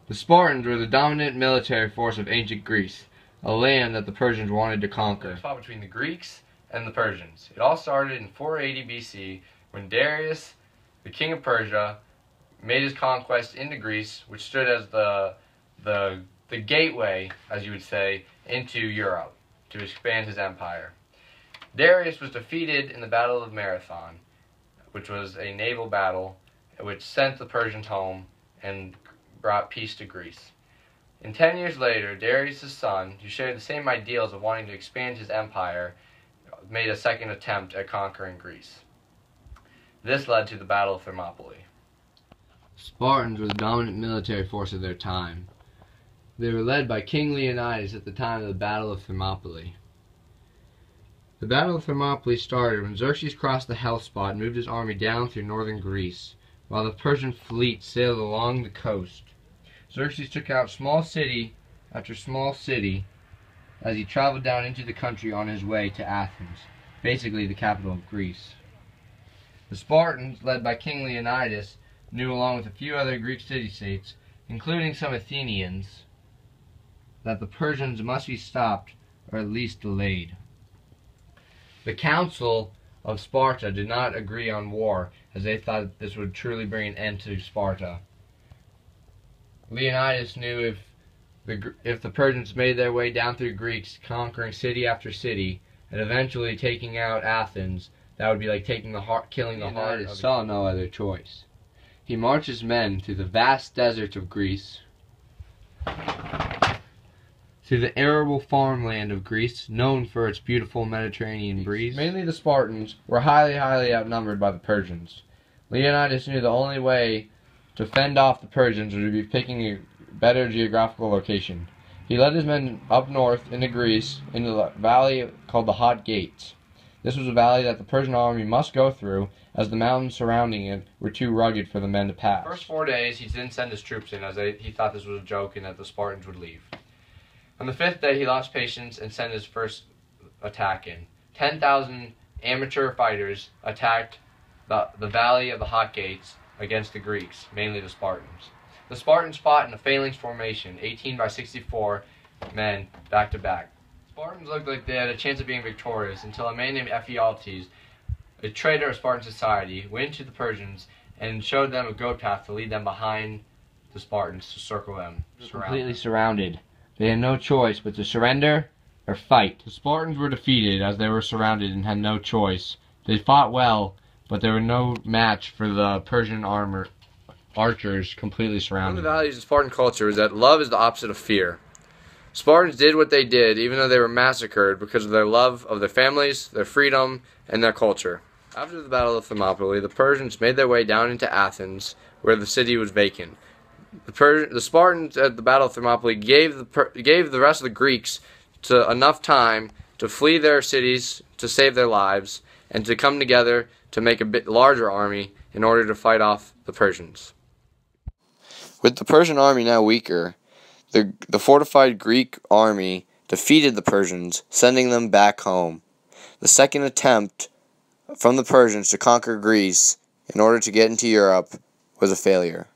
The Spartans were the dominant military force of ancient Greece, a land that the Persians wanted to conquer. It was fought between the Greeks and the Persians. It all started in 480 BC when Darius, the king of Persia, made his conquest into Greece, which stood as the gateway, as you would say, into Europe to expand his empire. Darius was defeated in the Battle of Marathon, which was a naval battle which sent the Persians home and brought peace to Greece. And 10 years later, Darius' son, who shared the same ideals of wanting to expand his empire, made a second attempt at conquering Greece. This led to the Battle of Thermopylae. Spartans were the dominant military force of their time. They were led by King Leonidas at the time of the Battle of Thermopylae. The Battle of Thermopylae started when Xerxes crossed the Hellespont and moved his army down through northern Greece, while the Persian fleet sailed along the coast. Xerxes took out small city after small city as he traveled down into the country on his way to Athens, basically the capital of Greece. The Spartans, led by King Leonidas, knew along with a few other Greek city-states, including some Athenians, that the Persians must be stopped or at least delayed. The Council of Sparta did not agree on war, as they thought that this would truly bring an end to Sparta. Leonidas knew if the Persians made their way down through Greece, conquering city after city, and eventually taking out Athens, that would be like killing the heart. Leonidas saw no other choice. He marched his men through the vast deserts of Greece, through the arable farmland of Greece, known for its beautiful Mediterranean breeze. Mainly the Spartans were highly outnumbered by the Persians. Leonidas knew the only way to fend off the Persians would be picking a better geographical location. He led his men up north into Greece, into the valley called the Hot Gates. This was a valley that the Persian army must go through, as the mountains surrounding it were too rugged for the men to pass. The first 4 days he didn't send his troops in, as he thought this was a joke and that the Spartans would leave. On the 5th day he lost patience and sent his first attack in. 10,000 amateur fighters attacked the valley of the Hot Gates against the Greeks, mainly the Spartans. The Spartans fought in a phalanx formation, 18 by 64 men, back to back. The Spartans looked like they had a chance of being victorious until a man named Ephialtes, a traitor of Spartan society, went to the Persians and showed them a goat path to lead them behind the Spartans to circle them. Completely surrounded. They had no choice but to surrender or fight. The Spartans were defeated as they were surrounded and had no choice. They fought well, but they were no match for the Persian archers completely surrounded. One of the values of Spartan culture is that love is the opposite of fear. Spartans did what they did even though they were massacred because of their love of their families, their freedom, and their culture. After the Battle of Thermopylae, the Persians made their way down into Athens, where the city was vacant. The Spartans at the Battle of Thermopylae gave the rest of the Greeks enough time to flee their cities, to save their lives, and to come together to make a bit larger army in order to fight off the Persians. With the Persian army now weaker, the fortified Greek army defeated the Persians, sending them back home. The second attempt from the Persians to conquer Greece in order to get into Europe was a failure.